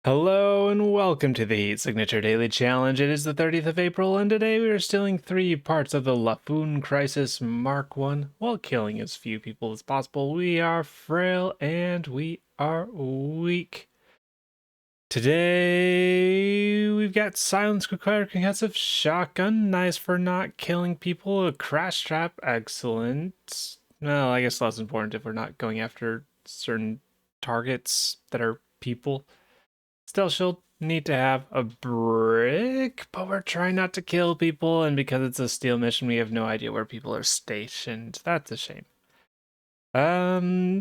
Hello and welcome to the Heat Signature Daily Challenge. It is the 30th of April, and today we are stealing 3 parts of the Lafoon Crisis Mark I while killing as few people as possible. We are frail and we are weak. Today we've got silence required, concussive shotgun, nice for not killing people, a crash trap, excellent. Well, I guess less important if we're not going after certain targets that are people. Stealth shield, need to have a brick, but we're trying not to kill people, and because it's a steal mission, we have no idea where people are stationed. That's a shame.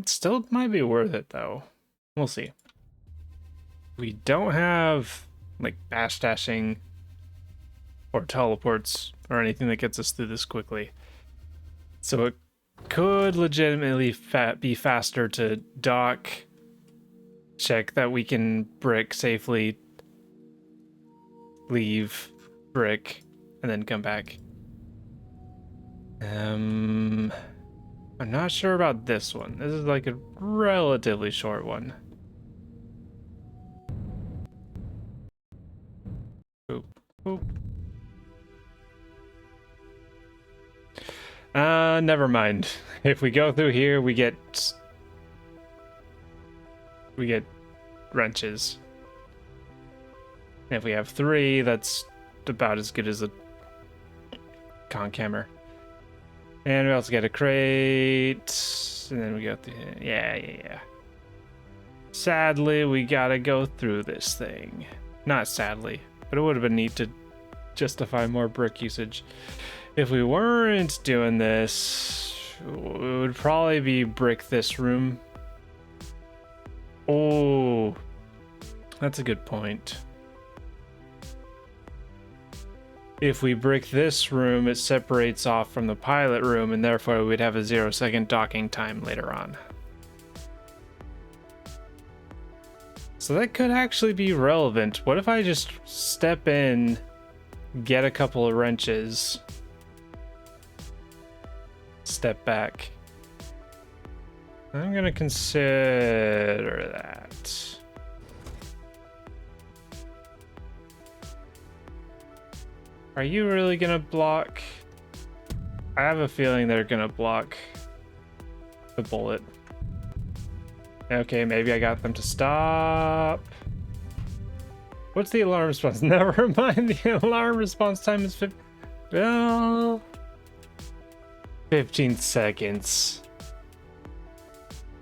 Still might be worth it though. We'll see. We don't have like bashdashing or teleports or anything that gets us through this quickly. So it could legitimately be faster to dock, check that we can brick safely, leave, brick, and then come back. I'm not sure about this one. This is like a relatively short one. Boop, boop. Never mind. If we go through here, we get wrenches. And if we have 3, that's about as good as a conch hammer. And we also get a crate. And then we go through. Yeah. Sadly, we gotta go through this thing. Not sadly, but it would have been neat to justify more brick usage. If we weren't doing this, it would probably be brick this room. Oh, that's a good point. If we brick this room, it separates off from the pilot room, and therefore we'd have a 0-second docking time later on. So that could actually be relevant. What if I just step in, get a couple of wrenches, step back? I'm gonna consider that. Are you really gonna block? I have a feeling they're gonna block the bullet. Okay, maybe I got them to stop. What's the alarm response? Never mind, the alarm response time is 15 seconds.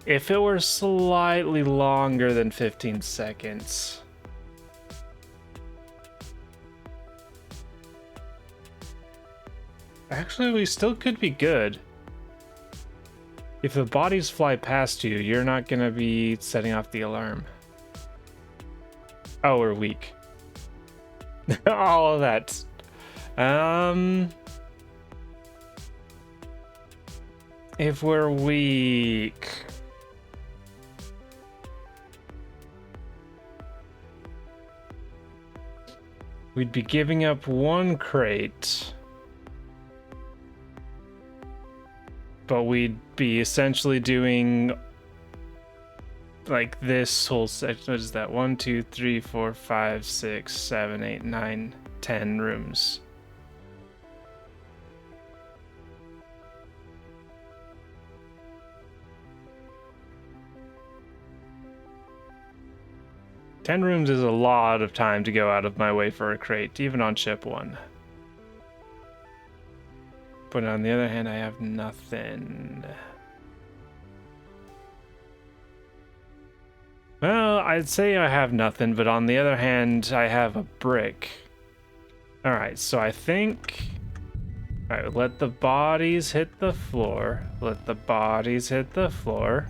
If it were slightly longer than 15 seconds. Actually, we still could be good. If the bodies fly past you, you're not gonna be setting off the alarm. Oh, we're weak. All of that. If we're weak, we'd be giving up 1 crate. But we'd be essentially doing like this whole section. What is that? 1, 2, 3, 4, 5, 6, 7, 8, 9, 10 rooms. Ten rooms is a lot of time to go out of my way for a crate, even on ship 1. But on the other hand, I have nothing. Well, I'd say I have nothing, but on the other hand, I have a brick. Alright, so I think... Alright, let the bodies hit the floor. Let the bodies hit the floor.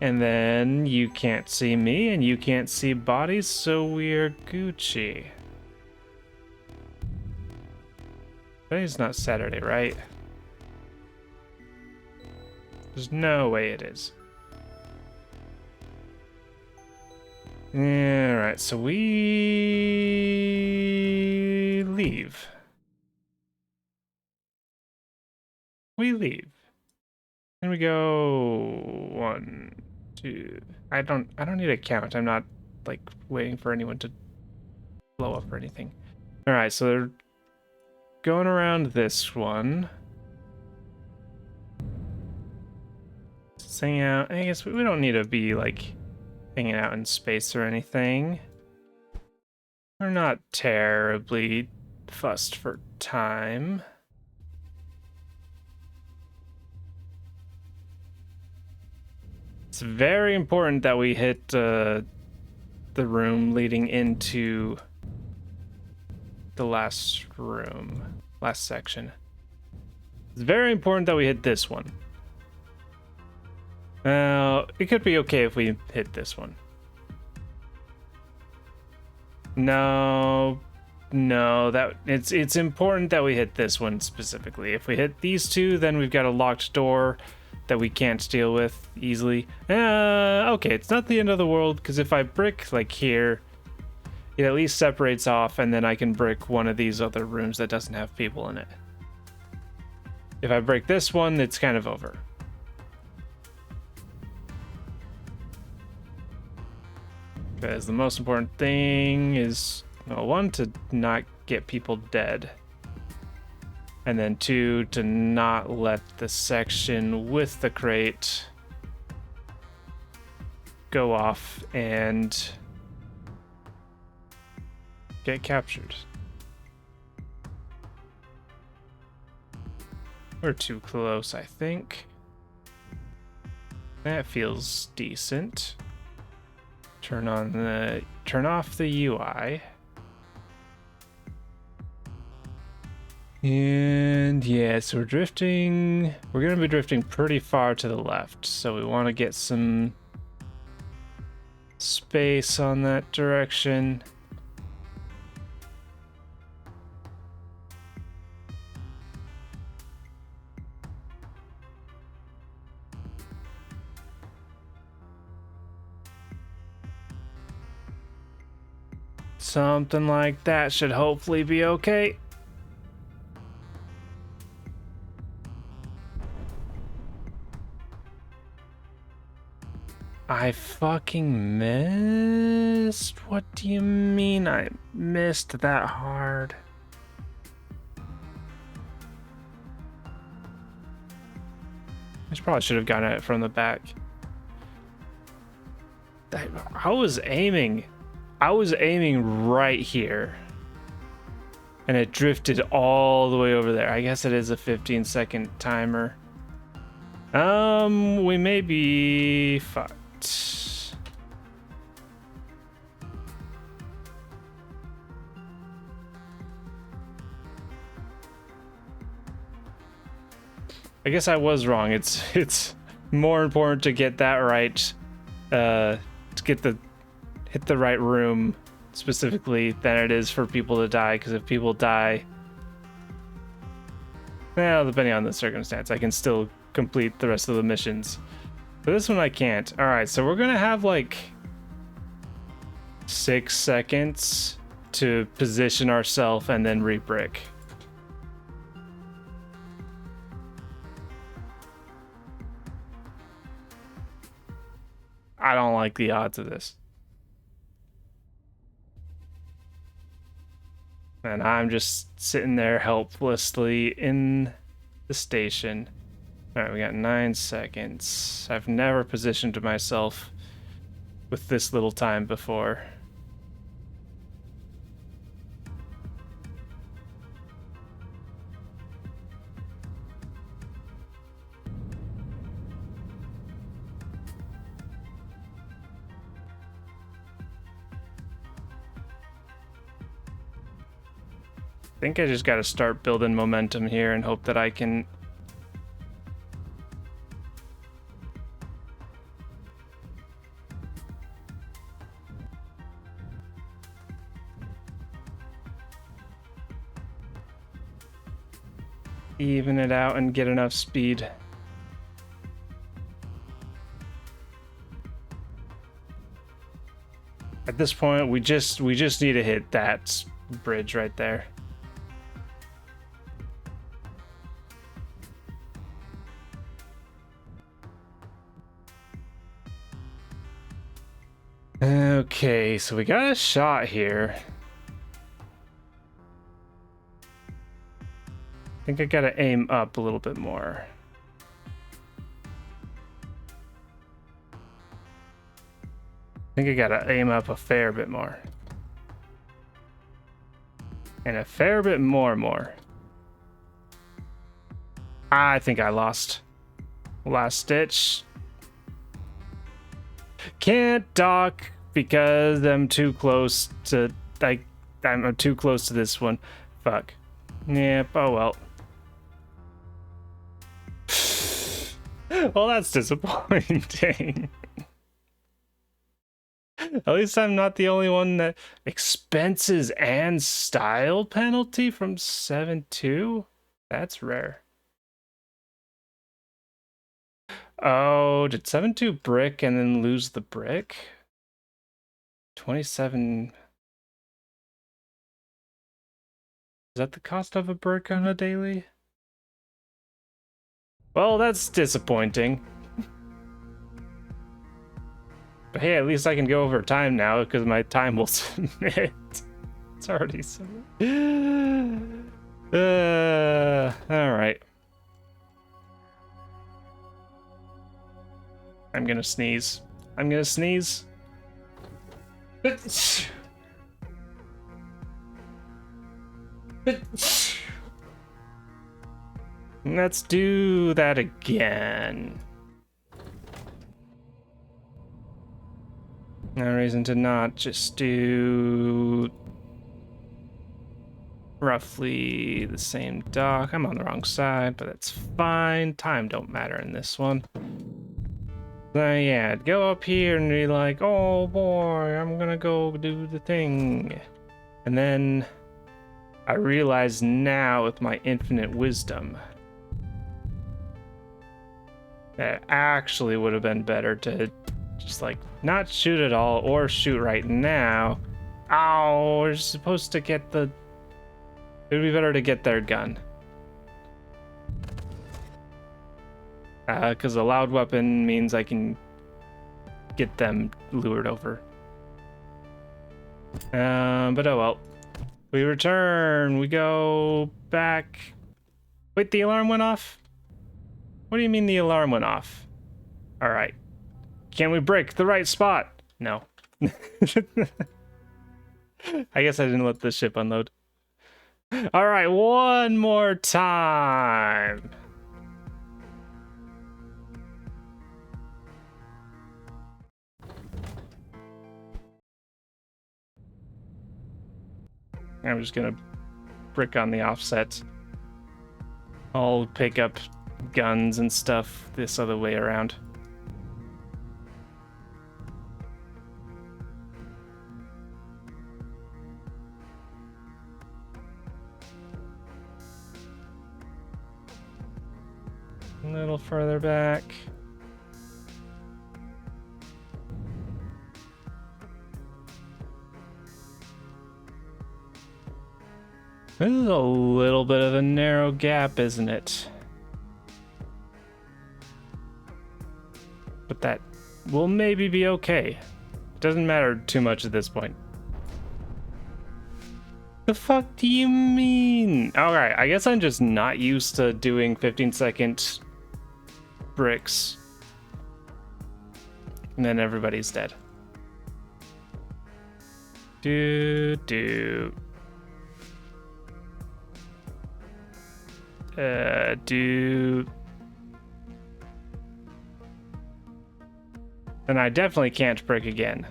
And then you can't see me, and you can't see bodies, so we're Gucci. Today's not Saturday, right? There's no way it is. Alright, so we leave. We leave. And we go 1, 2. I don't need a count. I'm not like waiting for anyone to blow up or anything. All right, so they're going around this one. Let's hang out. I guess we don't need to be like hanging out in space or anything. We're not terribly fussed for time. It's very important that we hit the room leading into the last section. It's very important that we hit this one. It could be okay if we hit this one. No, that it's important that we hit this one specifically. If we hit these two, then we've got a locked door that we can't deal with easily. Okay, it's not the end of the world, because if I brick like here, it at least separates off, and then I can brick one of these other rooms that doesn't have people in it. If I break this one, it's kind of over. Because the most important thing is, well, 1, to not get people dead. And then 2, to not let the section with the crate go off and get captured. We're too close, I think. That feels decent. Turn off the UI. And yeah, so we're drifting. We're gonna be drifting pretty far to the left, so we want to get some space on that direction. Something like that should hopefully be okay. I fucking missed? What do you mean I missed that hard? I probably should have gotten it from the back. I was aiming right here. And it drifted all the way over there. I guess it is a 15-second timer. We may be fucked. I guess I was wrong. It's more important to get that right, to hit the right room specifically than it is for people to die. Because if people die, well, depending on the circumstance, I can still complete the rest of the missions. But this one I can't. All right, so we're gonna have like 6 seconds to position ourselves and then re-brick. I don't like the odds of this. And I'm just sitting there helplessly in the station. All right, we got 9 seconds. I've never positioned myself with this little time before. I think I just got to start building momentum here and hope that I can even it out and get enough speed. At this point, we just need to hit that bridge right there. Okay, so we got a shot here. I think I gotta aim up a little bit more. I think I gotta aim up a fair bit more. And a fair bit more. I think I lost. Last ditch. Can't dock because I'm too close to, like, I'm too close to this one. Fuck. Yep, oh well. Well, that's disappointing. At least I'm not the only one that expenses and style penalty from 7-2. That's rare. Oh, did 7-2 brick and then lose the brick? 27. Is that the cost of a brick on a daily? Well, that's disappointing. But hey, at least I can go over time now because my time will submit. It's already submitted. All right. I'm gonna sneeze. I'm gonna sneeze. Let's do that again. No reason to not just do roughly the same dock. I'm on the wrong side, but that's fine. Time don't matter in this one. Yeah, go up here and be like, oh boy, I'm gonna go do the thing. And then I realize now with my infinite wisdom that it actually would have been better to just like not shoot at all or shoot right now. Oh, we're supposed to get the... It would be better to get their gun. Because a loud weapon means I can get them lured over. But oh well. We return. We go back. Wait, the alarm went off? What do you mean the alarm went off? All right. Can we break the right spot? No. I guess I didn't let the ship unload. All right, one more time. I'm just gonna brick on the offset. I'll pick up guns and stuff this other way around. A little further back. This is a little bit of a narrow gap, isn't it? But that will maybe be okay. It doesn't matter too much at this point. The fuck do you mean? Alright, I guess I'm just not used to doing 15-second bricks. And then everybody's dead. Do. Then I definitely can't brick again.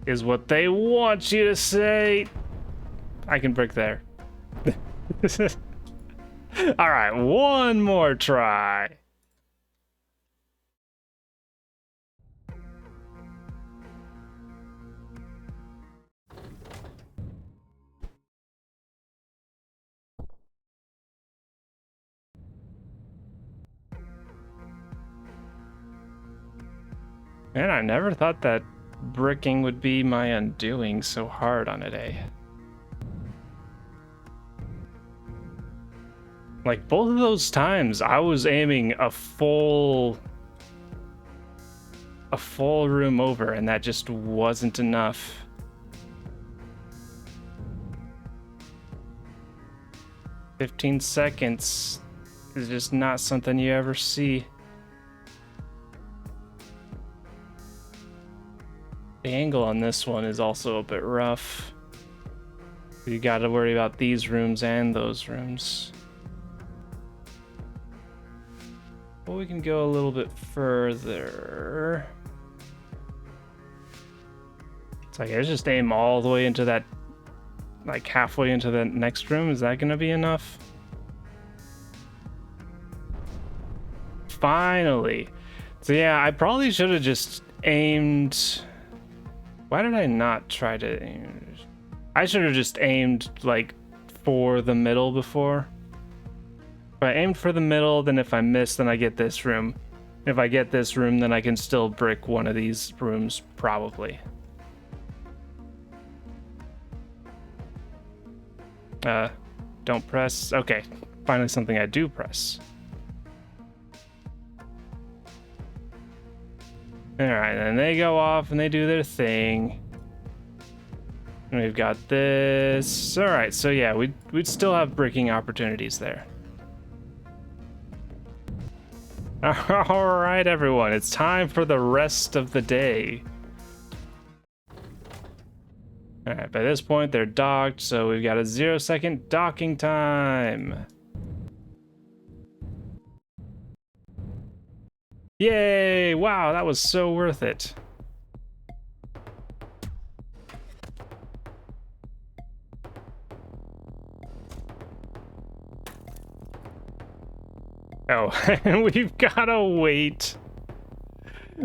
Is what they want you to say. I can brick there. All right, one more try. Man, I never thought that bricking would be my undoing so hard on a day. Like, both of those times, I was aiming a full a full room over, and that just wasn't enough. "15 seconds is just not something you ever see. The angle on this one is also a bit rough. You gotta worry about these rooms and those rooms. Well, we can go a little bit further. It's like, I just aim all the way into that, like halfway into the next room. Is that gonna be enough? Finally. So yeah, I probably should have just aimed. Why did I not try to aim? I should have just aimed like for the middle before. If I aimed for the middle, then if I miss, then I get this room. If I get this room, then I can still brick one of these rooms, probably. Don't press. Okay, finally something I do press. Alright, and they go off and they do their thing. And we've got this. Alright, so yeah, we'd still have bricking opportunities there. Alright, everyone, it's time for the rest of the day. Alright, by this point they're docked, so we've got a 0-second docking time. Yay! Wow, that was so worth it. Oh, and we've gotta wait.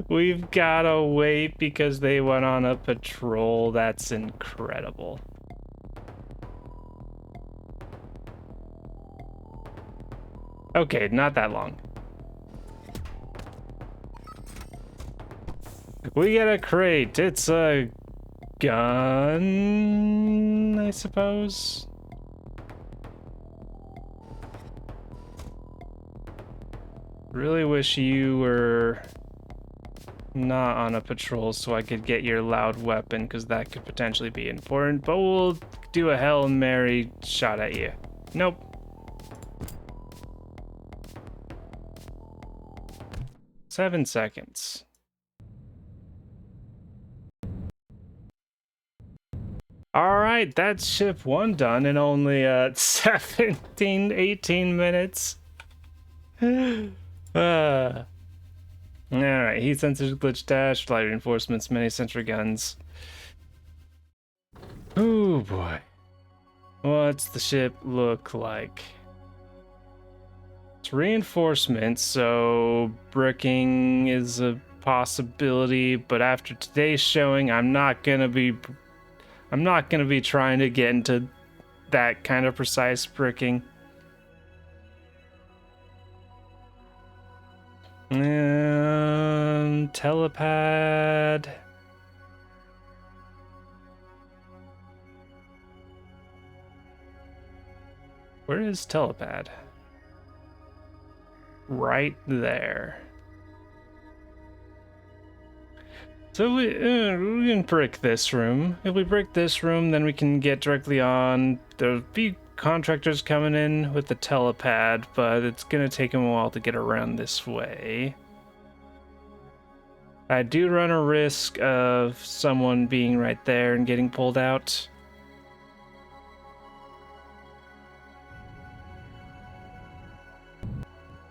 We've gotta wait because they went on a patrol. That's incredible. Okay, not that long. We get a crate. It's a gun, I suppose. Really wish you were not on a patrol so I could get your loud weapon, because that could potentially be important, but we'll do a Hail Mary shot at you. Nope. Seven seconds. Alright, that's ship one done in only 17, 18 minutes. Alright, heat sensors, glitch dash, flight reinforcements, many sentry guns. Oh boy. What's the ship look like? It's reinforcements, so bricking is a possibility, but after today's showing, I'm not gonna be trying to get into that kind of precise bricking. Telepad. Where is telepad? Right there. So we can brick this room. If we brick this room, then we can get directly on. There'll be contractors coming in with the telepad, but it's gonna take them a while to get around this way. I do run a risk of someone being right there and getting pulled out.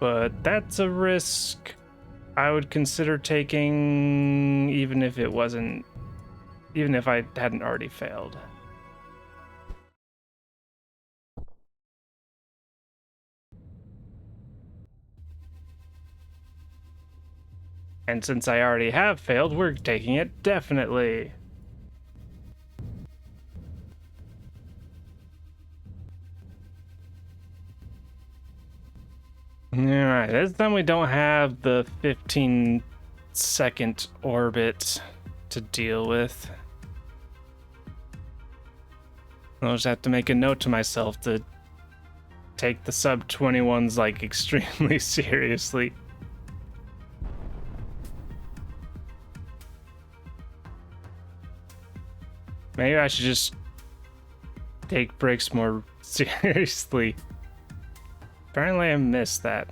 But that's a risk I would consider taking, even if I hadn't already failed. And since I already have failed, we're taking it, definitely. Alright, this time we don't have the 15-second orbit to deal with. I'll just have to make a note to myself to take the sub-21s like extremely seriously. Maybe I should just take bricks more seriously. Apparently I missed that.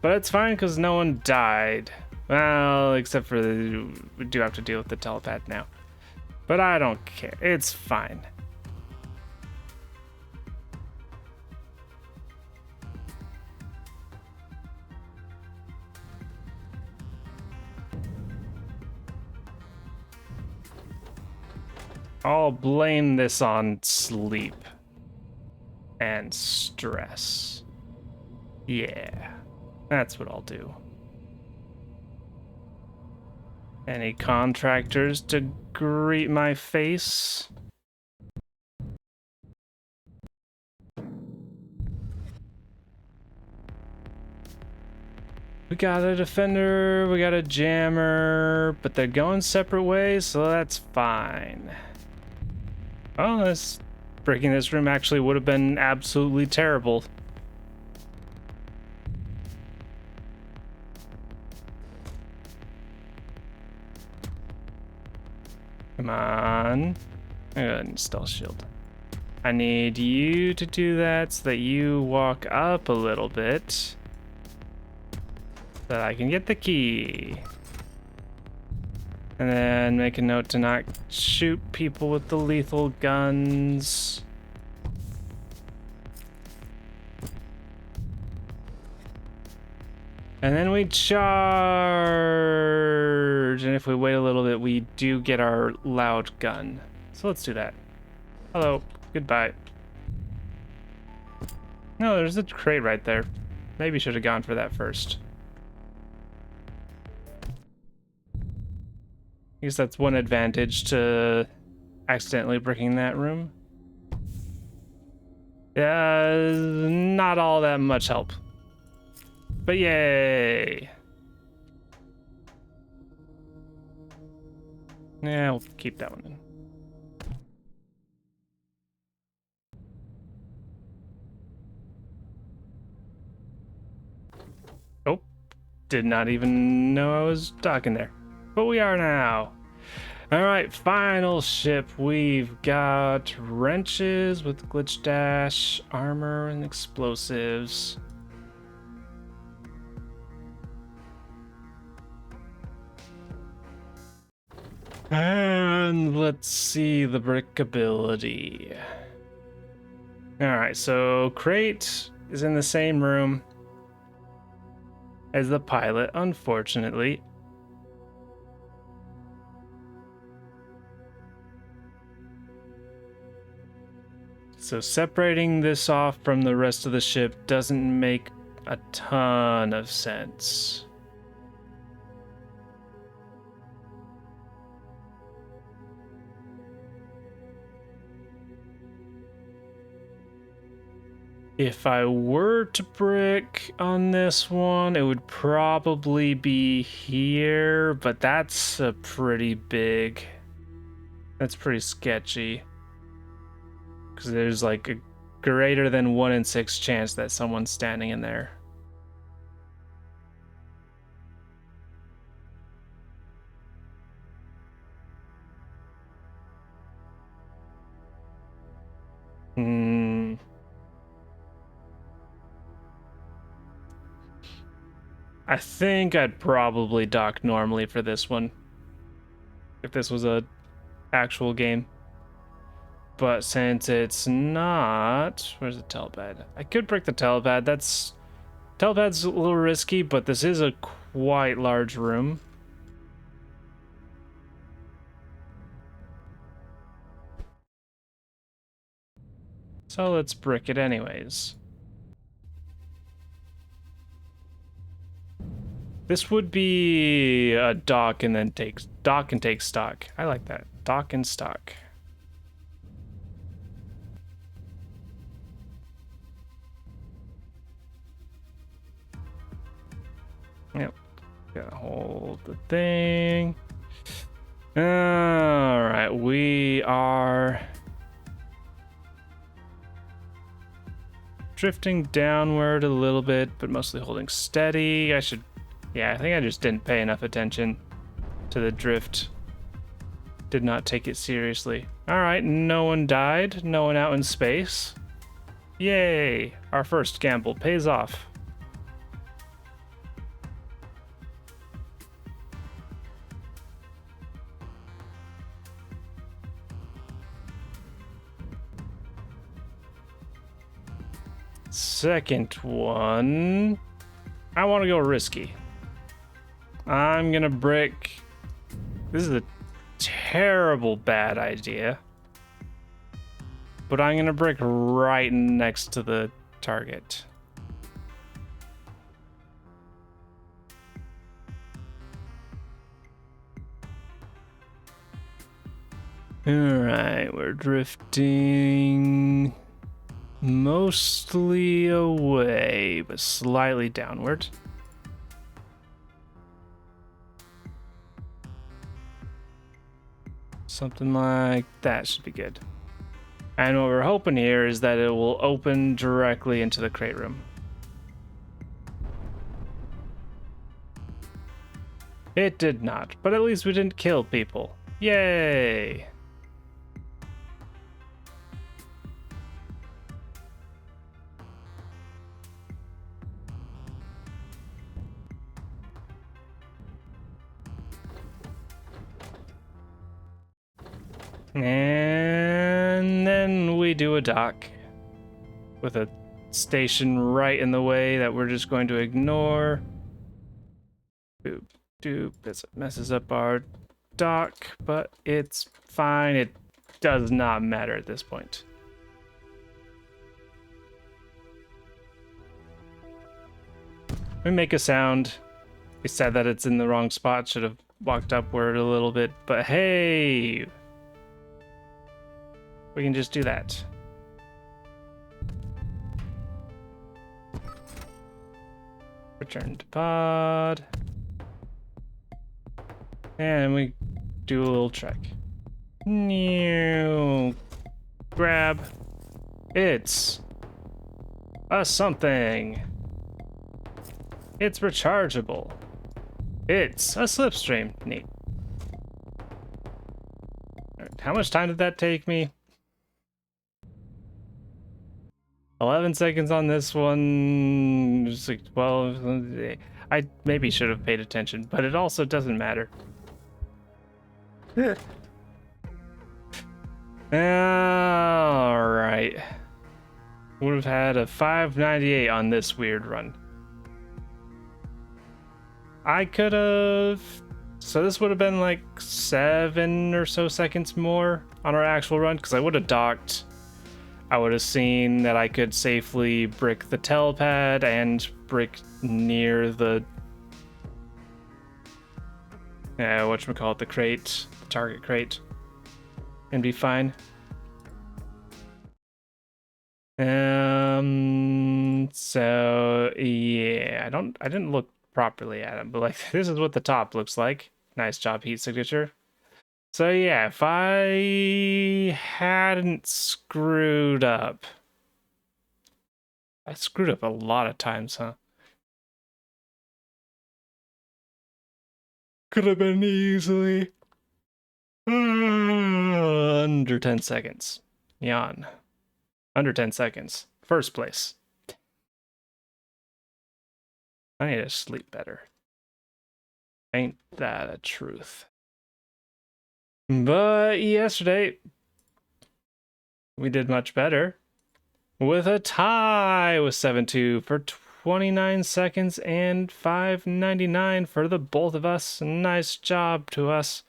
But it's fine because no one died. Well, except for we do have to deal with the telepath now. But I don't care. It's fine. I'll blame this on sleep and stress. Yeah, that's what I'll do. Any contractors to greet my face? We got a defender, we got a jammer, but they're going separate ways, so that's fine. Oh, breaking this room actually would have been absolutely terrible. Come on. Install shield. I need you to do that so that you walk up a little bit. So that I can get the key. And then make a note to not shoot people with the lethal guns. And then we charge. And if we wait a little bit, we do get our loud gun. So let's do that. Hello. Goodbye. No, there's a crate right there. Maybe should have gone for that first. I guess that's one advantage to accidentally bricking that room. Not all that much help. But yay! Yeah, we'll keep that one in. Oh, did not even know I was docking there. But we are now. All right, final ship. We've got wrenches with glitch dash, armor, and explosives. And let's see the brick ability. All right, so crate is in the same room as the pilot, unfortunately. So separating this off from the rest of the ship doesn't make a ton of sense. If I were to brick on this one, it would probably be here, but that's a pretty big... That's pretty sketchy. Because there's like a greater than 1 in 6 chance that someone's standing in there. I think I'd probably dock normally for this one. If this was a actual game. But since it's not... Where's the telepad? I could break the telepad. Telepad's a little risky, but this is a quite large room. So let's brick it anyways. This would be a dock and then dock and take stock. I like that. Dock and stock. Yep. Gotta hold the thing. Alright, we are drifting downward a little bit, but mostly holding steady. Yeah, I think I just didn't pay enough attention to the drift. did not take it seriously. Alright, no one died. No one out in space. Yay! Our first gamble pays off. Second one, I want to go risky. I'm gonna brick. This is a terrible bad idea, but I'm gonna brick right next to the target. All right, we're drifting mostly away, but slightly downward. Something like that should be good. And what we're hoping here is that it will open directly into the crate room. It did not, but at least we didn't kill people. Yay! And then we do a dock with a station right in the way that we're just going to ignore. Boop, doop. This messes up our dock, but it's fine. It does not matter at this point. We make a sound. We said that it's in the wrong spot. Should have walked upward a little bit, but hey, we can just do that. Return to pod. And we do a little trek. New grab. It's a something. It's rechargeable. It's a slipstream. Neat. Right, how much time did that take me? 11 seconds on this one. Just like 12. I maybe should have paid attention, but it also doesn't matter. Alright. Would have had a 598 on this weird run. I could have... So this would have been like 7 or so seconds more on our actual run, because I would have docked. I would have seen that I could safely brick the telepad and brick near the... whatchamacallit, the crate, the target crate, and be fine. So yeah, I didn't look properly at him, but like this is what the top looks like. Nice job, heat signature. So yeah, if I hadn't screwed up, I screwed up a lot of times, huh? Could have been easily under 10 seconds. Yawn. Under 10 seconds. First place. I need to sleep better. Ain't that a truth? But yesterday, we did much better with a tie with 7-2 for 29 seconds and 5.99 for the both of us. Nice job to us.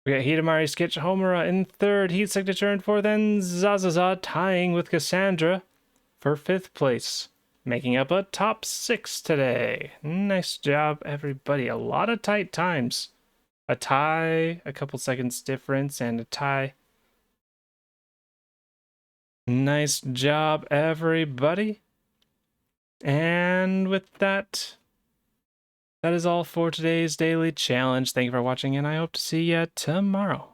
We got Hidamari Sketch Homura in third, heat signature in fourth, and Zazaza tying with Cassandra for 5th place, making up a top 6 today. Nice job, everybody. A lot of tight times. A tie, a couple seconds difference, and a tie. Nice job, everybody. And with that, that is all for today's daily challenge. Thank you for watching, and I hope to see you tomorrow.